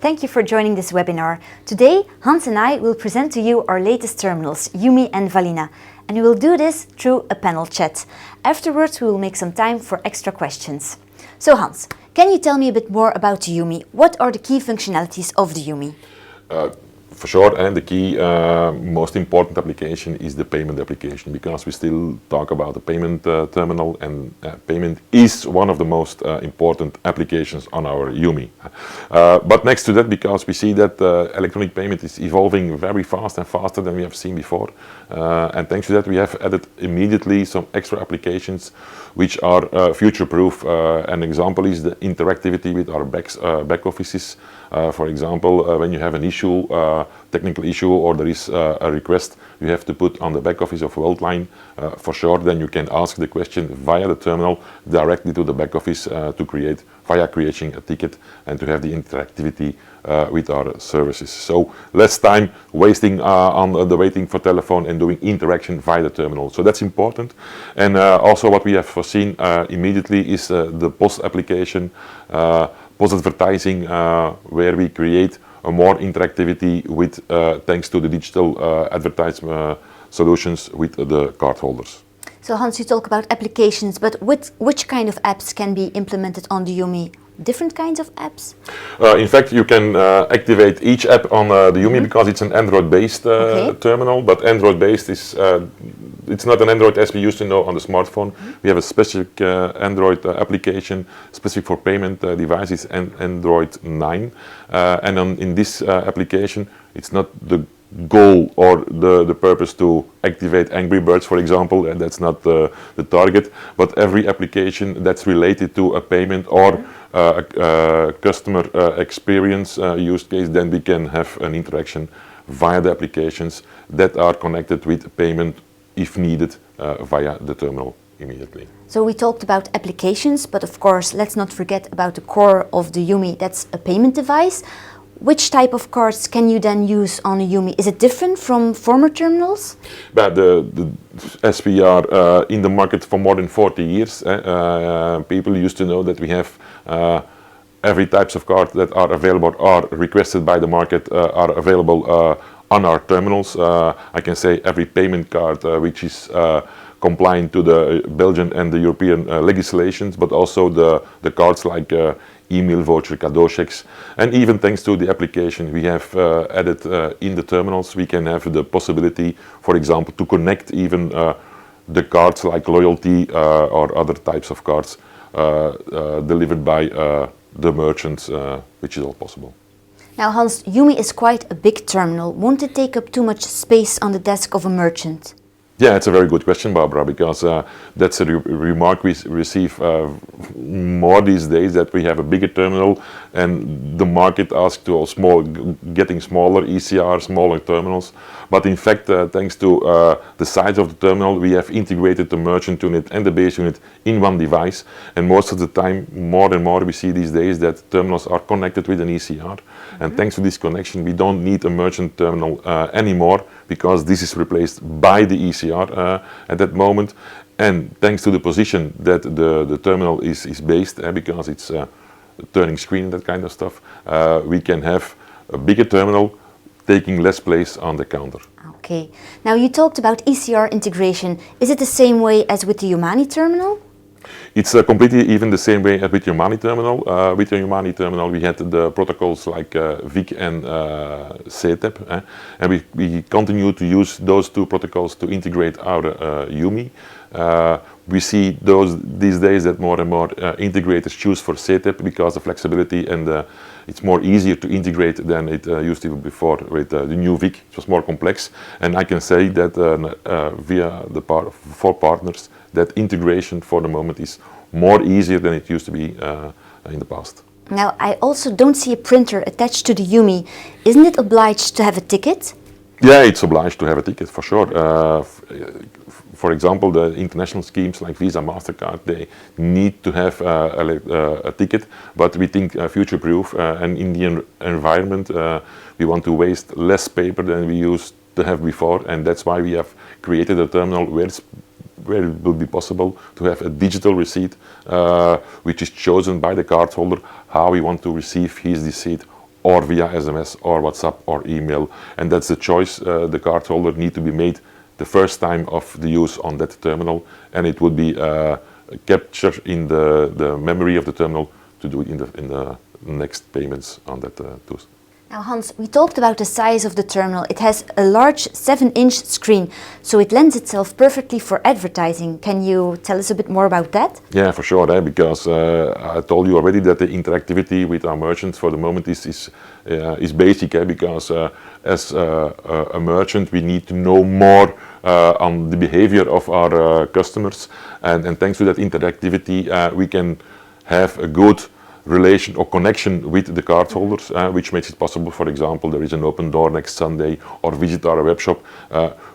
thank you for joining this webinar. Today, Hans and I will present to you our latest terminals, YUMI and VALINA, and we will do this through a panel chat. Afterwards, we will make some time for extra questions. So Hans, can you tell me a bit more about the YUMI? What are the key functionalities of the YUMI? For sure, and the key, most important application is the payment application, because we still talk about the payment terminal, and payment is one of the most important applications on our YUMI. But next to that, because we see that electronic payment is evolving very fast and faster than we have seen before, and thanks to that we have added immediately some extra applications which are future-proof. An example is the interactivity with our back offices. For example, when you have an issue, technical issue, or there is a request you have to put on the back office of Worldline, for sure, then you can ask the question via the terminal directly to the back office to create, via creating a ticket, and to have the interactivity with our services. So less time wasting on the waiting for telephone and doing interaction via the terminal. So that's important. And also what we have foreseen immediately is the POS application, POS advertising, where we create a more interactivity with thanks to the digital advertisement solutions with the cardholders. So Hans, you talk about applications, but which kind of apps can be implemented on the YUMI? Different kinds of apps? In fact, you can activate each app on the YUMI because it's an Android-based terminal, but Android-based is it's not an Android as we used to know on the smartphone. We have a specific Android application specific for payment devices, and Android 9. And in this application, it's not the goal or the purpose to activate Angry Birds, for example, and that's not the target, but every application that's related to a payment or a customer experience use case, then we can have an interaction via the applications that are connected with payment if needed via the terminal immediately. So we talked about applications, but of course let's not forget about the core of the YUMI, that's a payment device. Which type of cards can you then use on a YUMI? Is it different from former terminals? But as we are in the market for more than 40 years, people used to know that we have every types of cards that are available or requested by the market are available on our terminals. I can say every payment card which is compliant to the Belgian and the European legislations, but also the cards like email voucher, cadeau checks, and even thanks to the application we have added in the terminals, we can have the possibility, for example, to connect even the cards like loyalty or other types of cards delivered by the merchants, which is all possible. Now Hans, YUMI is quite a big terminal. Won't it take up too much space on the desk of a merchant? Yeah, it's a very good question, Barbara, because that's a remark we receive more these days, that we have a bigger terminal and the market asks to getting smaller ECR, smaller terminals. But in fact, thanks to the size of the terminal, we have integrated the merchant unit and the base unit in one device. And most of the time, more and more, we see these days that terminals are connected with an ECR. And thanks to this connection, we don't need a merchant terminal anymore, because this is replaced by the ECR at that moment. And thanks to the position that the terminal is based, because it's a turning screen, that kind of stuff, we can have a bigger terminal taking less place on the counter. Okay. Now you talked about ECR integration. Is it the same way as with the YUMANI terminal? It's completely even the same way as with YUMANI terminal. With the YUMANI terminal we had the protocols like VIC and CTEP, and we continue to use those two protocols to integrate our YUMI. We see these days that more and more integrators choose for CTEP because of flexibility, and it's more easier to integrate than it used to be before with the new VIC. It was more complex, and I can say that via the four partners, that integration for the moment is more easier than it used to be in the past. Now, I also don't see a printer attached to the YUMI. Isn't it obliged to have a ticket? Yeah, it's obliged to have a ticket, for sure. For example, the international schemes like Visa, MasterCard, they need to have a ticket, but we think future-proof, and in the environment we want to waste less paper than we used to have before, and that's why we have created a terminal where it will be possible to have a digital receipt which is chosen by the cardholder how we want to receive his receipt or via SMS or WhatsApp or email, and that's the choice the cardholder need to be made the first time of the use on that terminal, and it would be captured in the memory of the terminal to do it in the next payments on that too. Now Hans, we talked about the size of the terminal. It has a large 7-inch screen, so it lends itself perfectly for advertising. Can you tell us a bit more about that? Yeah, for sure, because I told you already that the interactivity with our merchants for the moment is basic, because as a merchant we need to know more on the behavior of our customers, and thanks to that interactivity we can have a good relation or connection with the cardholders, which makes it possible. For example, there is an open door next Sunday, or visit our web shop.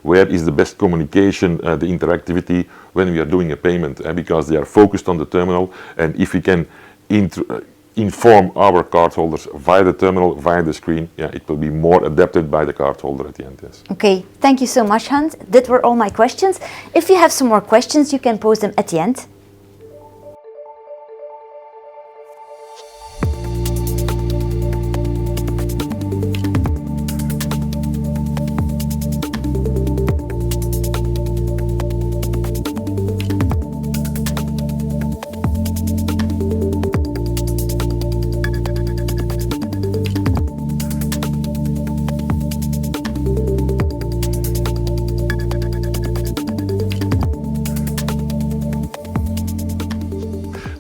Where is the best communication, the interactivity when we are doing a payment, because they are focused on the terminal, and if we can inform our cardholders via the terminal, via the screen, it will be more adapted by the cardholder at the end. Yes. Okay, thank you so much, Hans. That were all my questions. If you have some more questions, you can pose them at the end.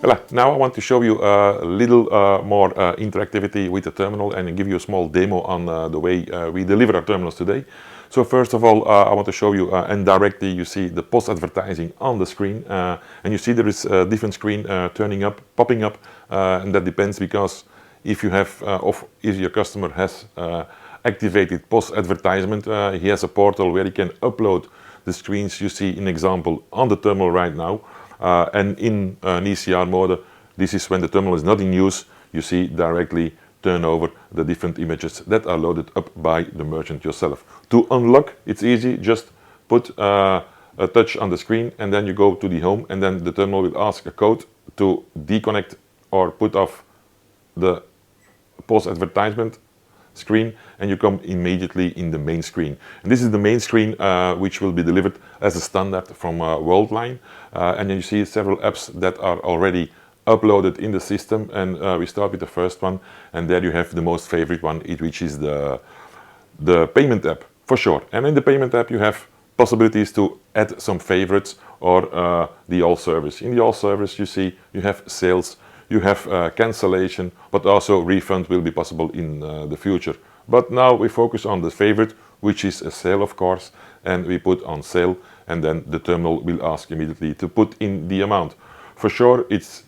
Voilà, now I want to show you a little more interactivity with the terminal and give you a small demo on the way we deliver our terminals today. So first of all, I want to show you, and directly you see the post advertising on the screen, and you see there is a different screen popping up, and that depends because if you have, if your customer has activated post advertisement, he has a portal where he can upload the screens you see in example on the terminal right now. And in an ECR mode, this is when the terminal is not in use, you see directly turn over the different images that are loaded up by the merchant yourself. To unlock, it's easy, just put a touch on the screen and then you go to the home, and then the terminal will ask a code to deconnect or put off the post advertisement screen, and you come immediately in the main screen. And this is the main screen which will be delivered as a standard from Worldline, and then you see several apps that are already uploaded in the system, and we start with the first one, and there you have the most favorite one, which is the payment app for sure. And in the payment app you have possibilities to add some favorites or the all service. In the all service you see you have sales, you have cancellation, but also refund will be possible in the future. But now we focus on the favorite, which is a sale of course, and we put on sale, and then the terminal will ask immediately to put in the amount. For sure it's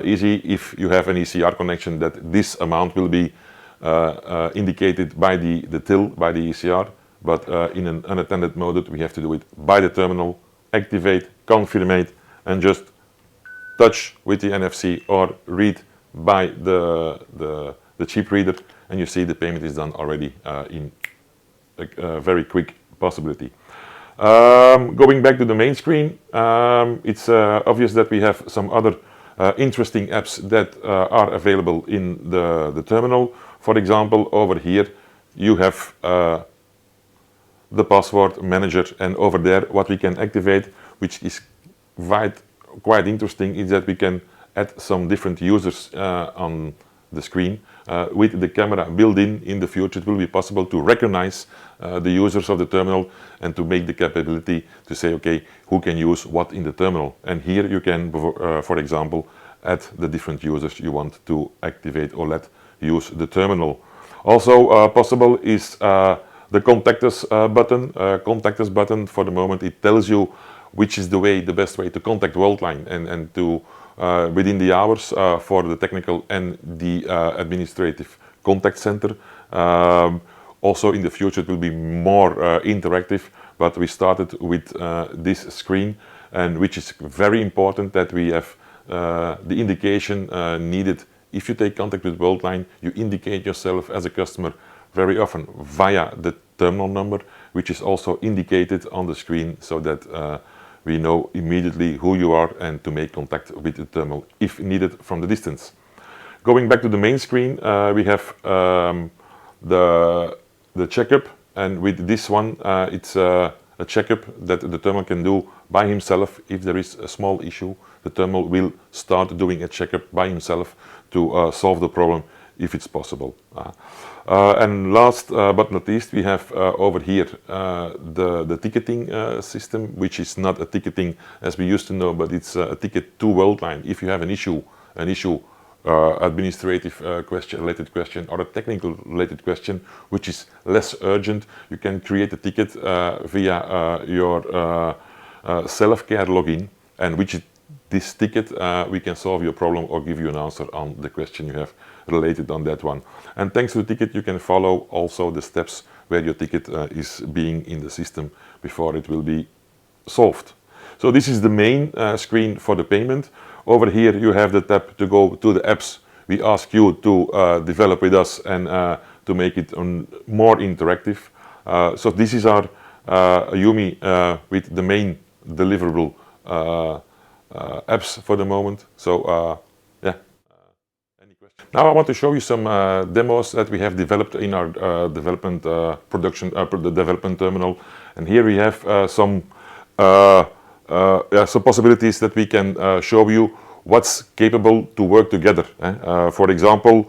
easy if you have an ECR connection that this amount will be indicated by the till, by the ECR, but in an unattended mode we have to do it by the terminal, activate, confirm, and just touch with the NFC or read by the chip reader, and you see the payment is done already in a very quick possibility. Going back to the main screen, it's obvious that we have some other interesting apps that are available in the terminal. For example, over here you have the password manager, and over there what we can activate, which is quite interesting, is that we can add some different users on the screen. With the camera built in the future, it will be possible to recognize the users of the terminal and to make the capability to say, okay, who can use what in the terminal. And here you can, for example, add the different users you want to activate or let use the terminal. Also possible is the contact us button. Contact us button, for the moment, it tells you which is the best way to contact Worldline and to within the hours for the technical and the administrative contact center. Also in the future it will be more interactive, but we started with this screen, and which is very important that we have the indication needed. If you take contact with Worldline, you indicate yourself as a customer very often via the terminal number, which is also indicated on the screen, so that we know immediately who you are and to make contact with the terminal if needed from the distance. Going back to the main screen, we have the checkup, and with this one it's a checkup that the terminal can do by himself. If there is a small issue, the terminal will start doing a checkup by himself to solve the problem if it's possible. And last but not least, we have over here the ticketing system, which is not a ticketing as we used to know, but it's a ticket to Worldline. If you have an issue, administrative question, related question, or a technical related question, which is less urgent, you can create a ticket via your self-care login, and which this ticket we can solve your problem or give you an answer on the question you have related on that one. And thanks to the ticket, you can follow also the steps where your ticket is being in the system before it will be solved. So this is the main screen for the payment. Over here you have the tab to go to the apps. We ask you to develop with us and to make it more interactive. So this is our YUMI with the main deliverable apps for the moment. So yeah. Any questions? Now I want to show you some demos that we have developed in our development the development terminal. And here we have some possibilities that we can show you what's capable to work together. For example,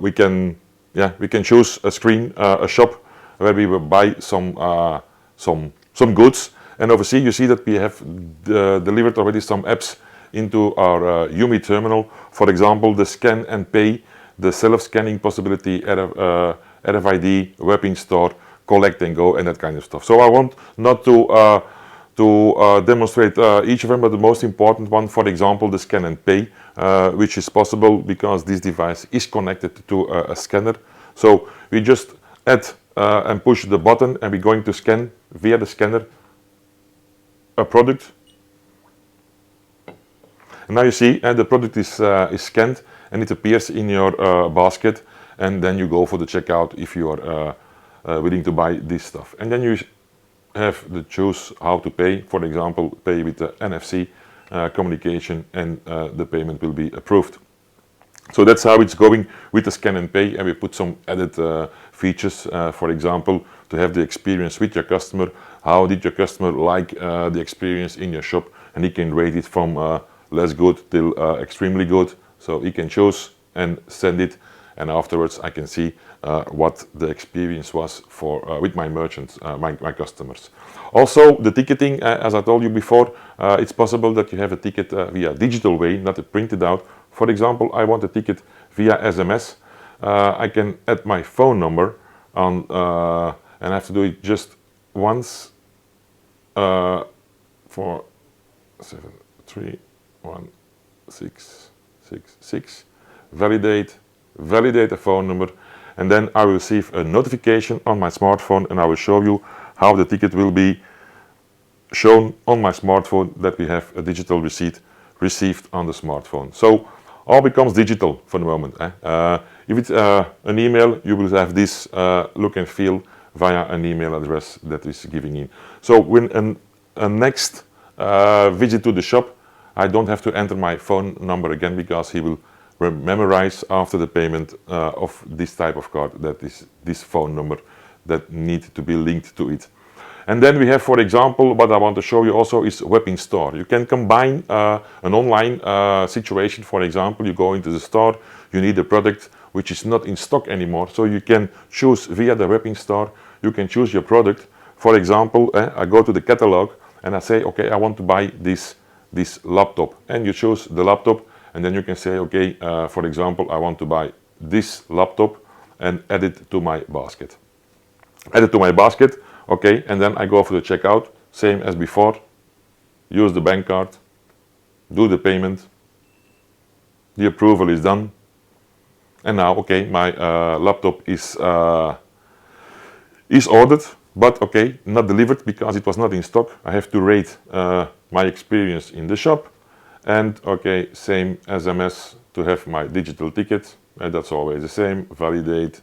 we can choose a screen, a shop where we will buy some goods, and over here you see that we have delivered already some apps into our YUMI terminal. For example, the scan and pay, the self-scanning possibility, RFID, web in store, collect and go, and that kind of stuff. So I want not to demonstrate each of them, but the most important one, for example, the scan and pay, which is possible because this device is connected to a scanner. So we just add and push the button, and we're going to scan via the scanner a product. And now you see the product is scanned and it appears in your basket, and then you go for the checkout if you are willing to buy this stuff. And then you have to choose how to pay. For example, pay with the NFC communication, and the payment will be approved. So that's how it's going with the scan and pay, and we put some added features, for example, to have the experience with your customer. How did your customer like the experience in your shop? And he can rate it from less good till extremely good. So he can choose and send it, and afterwards I can see what the experience was for with my merchants, my customers. Also, the ticketing, as I told you before, it's possible that you have a ticket via digital way, not a printed out. For example, I want a ticket via SMS. I can add my phone number on, and I have to do it just once. 47316666. Validate a phone number, and then I will receive a notification on my smartphone, and I will show you how the ticket will be shown on my smartphone, that we have a digital receipt received on the smartphone. So all becomes digital for the moment. If it's an email, you will have this look and feel via an email address that is giving in. So when a next visit to the shop, I don't have to enter my phone number again, because he will memorize after the payment of this type of card that is this phone number that need to be linked to it. And then we have, for example, what I want to show you also is web in store. You can combine an online situation. For example, you go into the store, you need a product which is not in stock anymore, so you can choose via the web in store, you can choose your product. For example, I go to the catalog and I say, okay, I want to buy this laptop, and you choose the laptop, and then you can say, okay, for example, I want to buy this laptop, and add it to my basket. Add it to my basket, okay, and then I go for the checkout, same as before. Use the bank card, do the payment, the approval is done, and now, okay, my laptop is ordered, but okay, not delivered because it was not in stock. I have to rate my experience in the shop, and okay, same SMS to have my digital ticket, and that's always the same. Validate,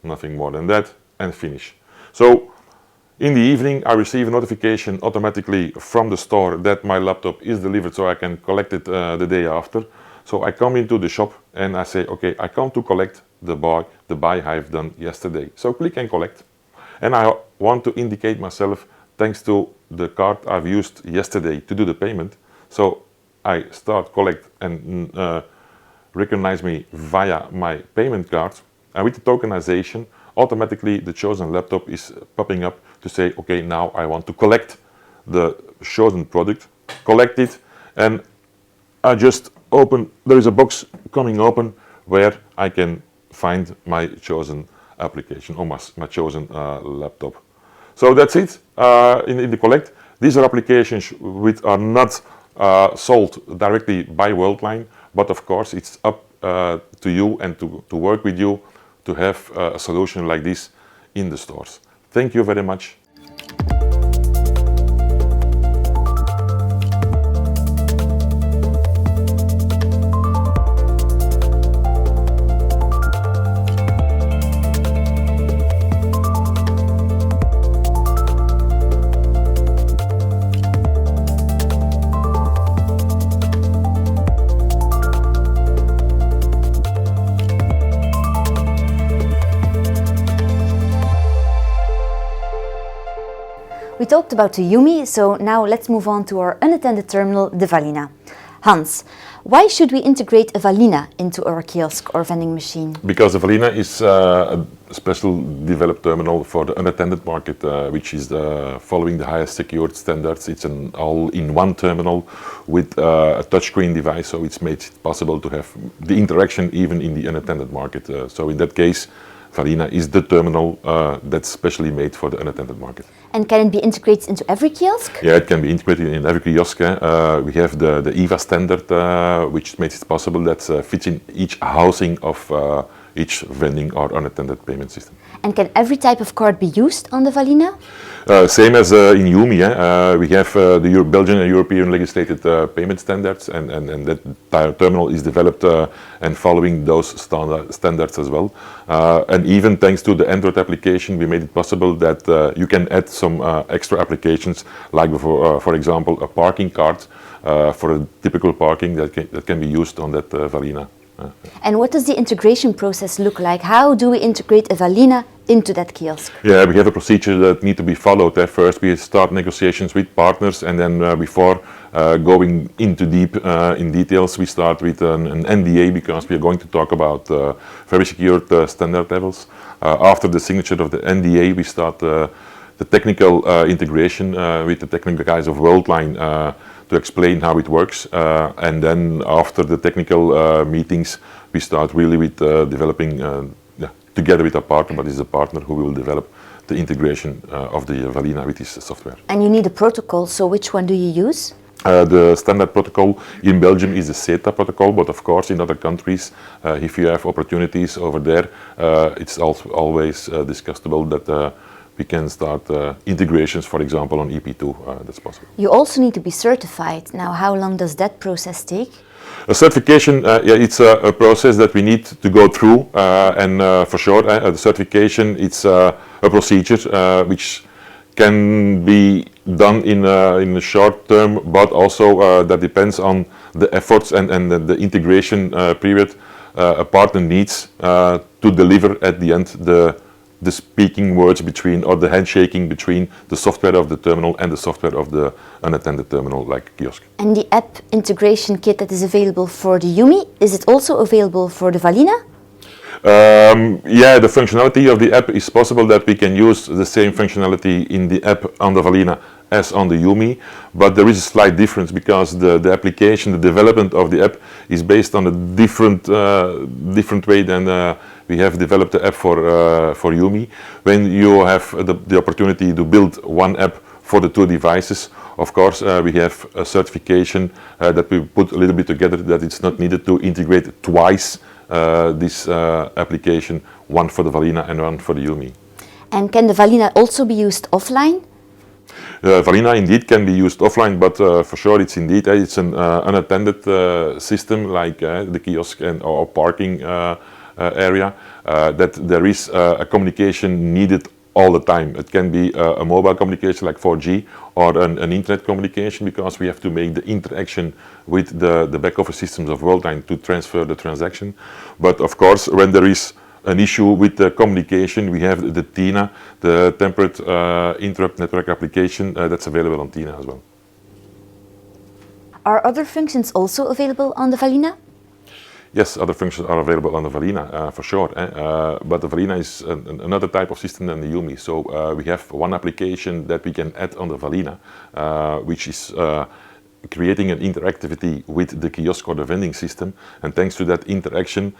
nothing more than that, and finish. So in the evening I receive a notification automatically from the store that my laptop is delivered, so I can collect it the day after. So I come into the shop and I say, okay, I come to collect the buy I've done yesterday. So click and collect. And I want to indicate myself thanks to the card I've used yesterday to do the payment. So I start collect and recognize me via my payment card. And with the tokenization, automatically the chosen laptop is popping up to say, okay, now I want to collect the chosen product, collect it, and I just open, there is a box coming open where I can find my chosen application or my chosen laptop. So that's it in the collect. These are applications which are not sold directly by Worldline, but of course it's up to you and to work with you to have a solution like this in the stores. Thank you very much. We talked about the YUMI, so now let's move on to our unattended terminal, the VALINA. Hans, why should we integrate a VALINA into our kiosk or vending machine? Because the VALINA is a special developed terminal for the unattended market, which is following the highest secured standards. It's an all-in-one terminal with a touchscreen device, so it's made it possible to have the interaction even in the unattended market. So in that case, VALINA is the terminal that's specially made for the unattended market. And can it be integrated into every kiosk? Yeah, it can be integrated in every kiosk. We have the EVA standard, which makes it possible that fits in each housing of each vending or unattended payment system. And can every type of card be used on the VALINA? Same as in YUMI, we have the Belgian and European legislated payment standards, and that terminal is developed and following those standards as well. And even thanks to the Android application, we made it possible that you can add some extra applications, like for example a parking card for a typical parking that can be used on that VALINA. And what does the integration process look like? How do we integrate a VALINA into that kiosk? Yeah, we have a procedure that needs to be followed. First, we start negotiations with partners, and then before going into in details, we start with an NDA, because we are going to talk about very secured standard levels. After the signature of the NDA, we start the technical integration with the technical guys of Worldline to explain how it works, and then after the technical meetings, we start really with developing together with a partner, but it's a partner who will develop the integration of the VALINA with his software. And you need a protocol, so which one do you use? The standard protocol in Belgium is the CETA protocol, but of course in other countries, if you have opportunities over there, it's also always discussable that we can start integrations, for example, on EP2, that's possible. You also need to be certified. Now, how long does that process take? A certification, it's a process that we need to go through, and for sure, the certification, it's a procedure which can be done in a short term, but also that depends on the efforts and the integration period a partner needs to deliver at the end the speaking words between, or the handshaking between the software of the terminal and the software of the unattended terminal, like kiosk. And the app integration kit that is available for the YUMI, is it also available for the VALINA? Yeah, the functionality of the app is possible that we can use the same functionality in the app on the VALINA as on the YUMI, but there is a slight difference, because the application, the development of the app is based on a different way than we have developed the app for YUMI. When you have the opportunity to build one app for the two devices, of course we have a certification that we put a little bit together, that it's not needed to integrate twice this application, one for the VALINA and one for the YUMI. And can the VALINA also be used offline? VALINA indeed can be used offline, but for sure it's indeed it's an unattended system, like the kiosk and or parking area, that there is a communication needed all the time. It can be a mobile communication like 4G or an internet communication, because we have to make the interaction with the back office systems of Worldline to transfer the transaction. But of course, when there is an issue with the communication, we have the TINA, the Temperate Interrupt Network application, that's available on TINA as well. Are other functions also available on the VALINA? Yes, other functions are available on the VALINA, for sure. But the VALINA is another type of system than the YUMI. So we have one application that we can add on the VALINA, which is creating an interactivity with the kiosk or the vending system. And thanks to that interaction,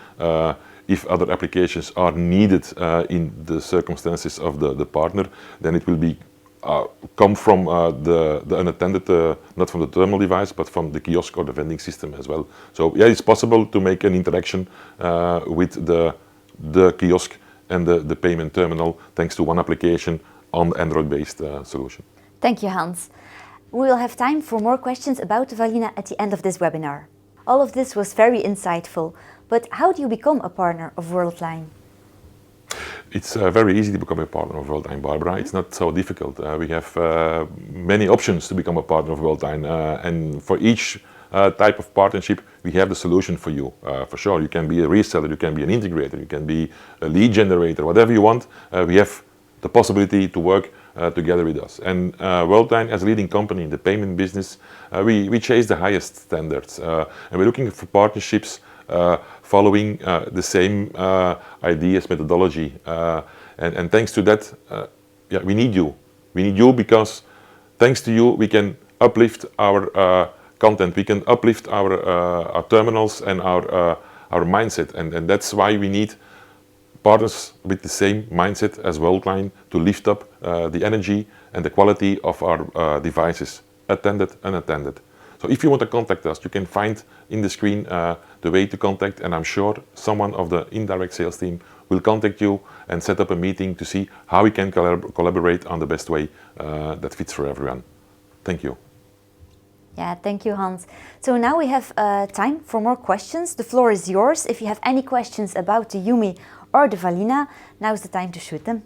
if other applications are needed in the circumstances of the partner, then it will be come from the unattended, not from the terminal device, but from the kiosk or the vending system as well. So yeah, it's possible to make an interaction with the kiosk and the payment terminal thanks to one application on Android-based solution. Thank you, Hans. We will have time for more questions about the VALINA at the end of this webinar. All of this was very insightful, but how do you become a partner of Worldline? It's very easy to become a partner of Worldline, Barbara. It's not so difficult. We have many options to become a partner of Worldline, and for each type of partnership, we have the solution for you. For sure, you can be a reseller, you can be an integrator, you can be a lead generator, whatever you want. We have the possibility to work together with us. And Worldline, as a leading company in the payment business, we chase the highest standards, and we're looking for partnerships following the same ideas, methodology, and thanks to that, yeah, we need you. We need you because thanks to you we can uplift our content, we can uplift our terminals and our mindset, and that's why we need partners with the same mindset as Worldline to lift up the energy and the quality of our devices, attended, unattended. So if you want to contact us, you can find in the screen the way to contact, and I'm sure someone of the indirect sales team will contact you and set up a meeting to see how we can collaborate on the best way that fits for everyone. Thank you. Yeah, thank you, Hans. So now we have time for more questions. The floor is yours. If you have any questions about the YUMI or the VALINA, now's the time to shoot them.